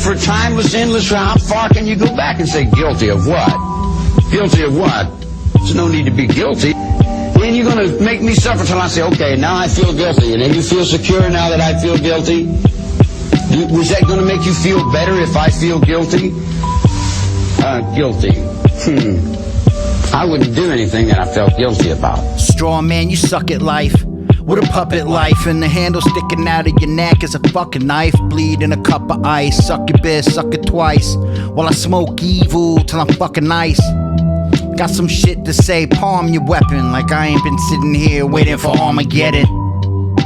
for timeless, endless, how far can you go back and say guilty of what? Guilty of what? There's no need to be guilty. Then you're going to make me suffer till I say, okay, now I feel guilty. And then you feel secure now that I feel guilty? Was that going to make you feel better if I feel guilty? Guilty. I wouldn't do anything that I felt guilty about. Straw man, you suck at life. With a puppet life, and the handle sticking out of your neck is a fucking knife. Bleed in a cup of ice, suck your bitch, suck it twice. While I smoke evil till I'm fucking nice. Got some shit to say, palm your weapon. Like I ain't been sitting here waiting for Armageddon.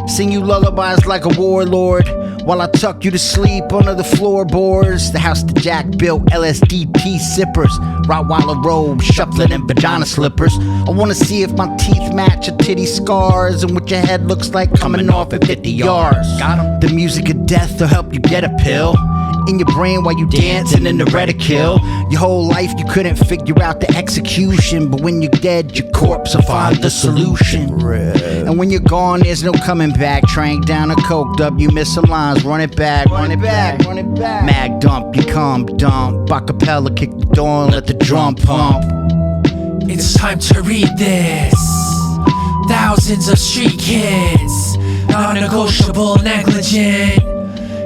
Sing you lullabies like a warlord, while I tuck you to sleep under the floorboards. The house that Jack built, LSDP sippers, Rottweiler robes, shuffling in vagina slippers. I wanna see if my teeth match your titty scars, and what your head looks like coming off at 50 yards. Got 'em. The music of death will help you get a pill in your brain while you dancing in the reticule. Your whole life you couldn't figure out the execution, but when you're dead, your corpse will find the solution. And when you're gone, there's no coming back. Trank down a coke dub, you miss some lines, run it back, run it back, run it back. Mag dump, you come dump. Acapella, kick the door and let the drum pump. It's time to read this. Thousands of street kids, non-negotiable, negligent.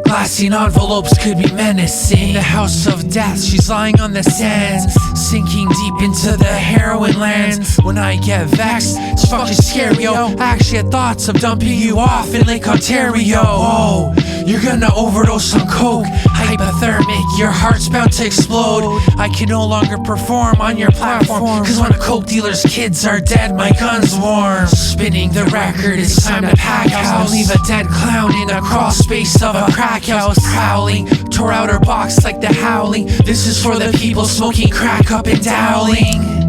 Glassine envelopes could be menacing. The house of death, she's lying on the sands, sinking deep into the heroin lands. When I get vexed, it's fucking scary, yo. I actually had thoughts of dumping you off in Lake Ontario. Oh, you're gonna overdose on coke, hypothermic, your heart's about to explode. I can no longer perform on your platform, cause when a coke dealer's kids are dead, my gun's warm. Spinning the record, it's time to pack house. I'll leave a dead clown in a crawl space of a crack house. Prowling, tore out her box like the howling. This is for the people smoking crack up in Dowling.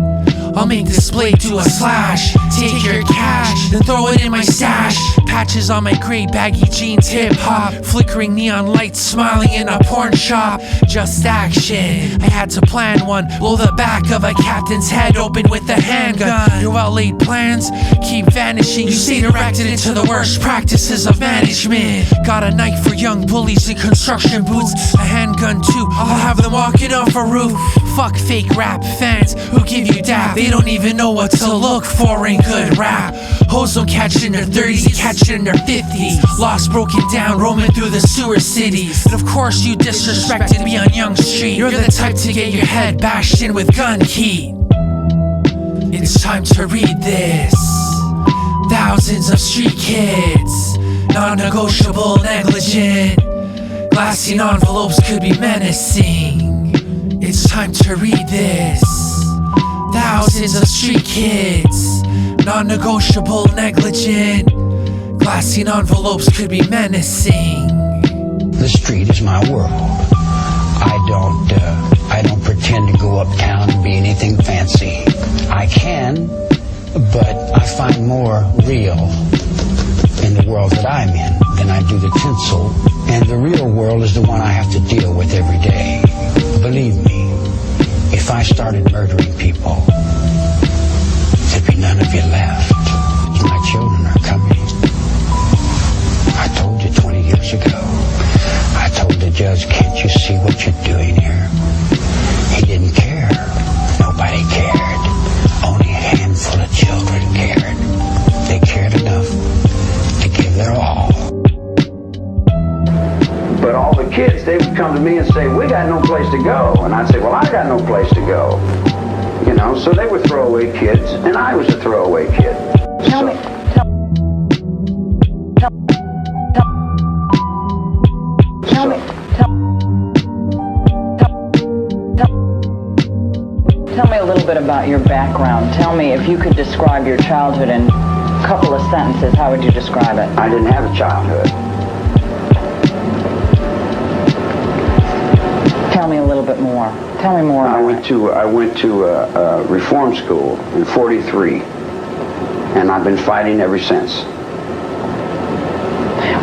I'll make this blade do a slash. Take your cash, then throw it in my stash. Patches on my gray baggy jeans, hip hop. Flickering neon lights, smiling in a porn shop. Just action, I had to plan one. Blow the back of a captain's head open with a handgun. Your well-laid plans keep vanishing. You stay directed into the worst practices of management. Got a knife for young bullies in construction boots. A handgun too, I'll have them walking off a roof. Fuck fake rap fans who give you dap. They don't even know what to look for in good rap. Hoes don't catch it in their 30s, they catch it in their 50s. Lost, broken down, roaming through the sewer cities. And of course you disrespected me on Young Street. You're the type to get your head bashed in with gun heat. It's time to read this. Thousands of street kids, non-negotiable, negligent. Glassine envelopes could be menacing. It's time to read this. Thousands of street kids, non-negotiable, negligent. Glassine envelopes could be menacing. The street is my world. I don't pretend to go uptown and be anything fancy. I can, but I find more real in the world that I'm in than I do the tinsel. And the real world is the one I have to deal with every day. Believe me, if I started murdering people, there'd be none of you left. My children are coming. I told you 20 years ago. I told the judge, can't you see what you're doing here? He didn't care. Nobody cared. Only a handful of children cared. They cared enough to give their all. But all the kids, they would come to me and say, we got no place to go. And I'd say, well, I got no place to go. You know, so they were throwaway kids, and I was a throwaway kid. Tell me a little bit about your background. Tell me, if you could describe your childhood in a couple of sentences, how would you describe it? I didn't have a childhood. Tell me a little bit more. Tell me more. I went to a reform school in '43, and I've been fighting ever since.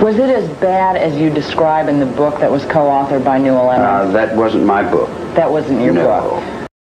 Was it as bad as you describe in the book that was co-authored by Newell Emmons? That wasn't my book. That wasn't your book? No.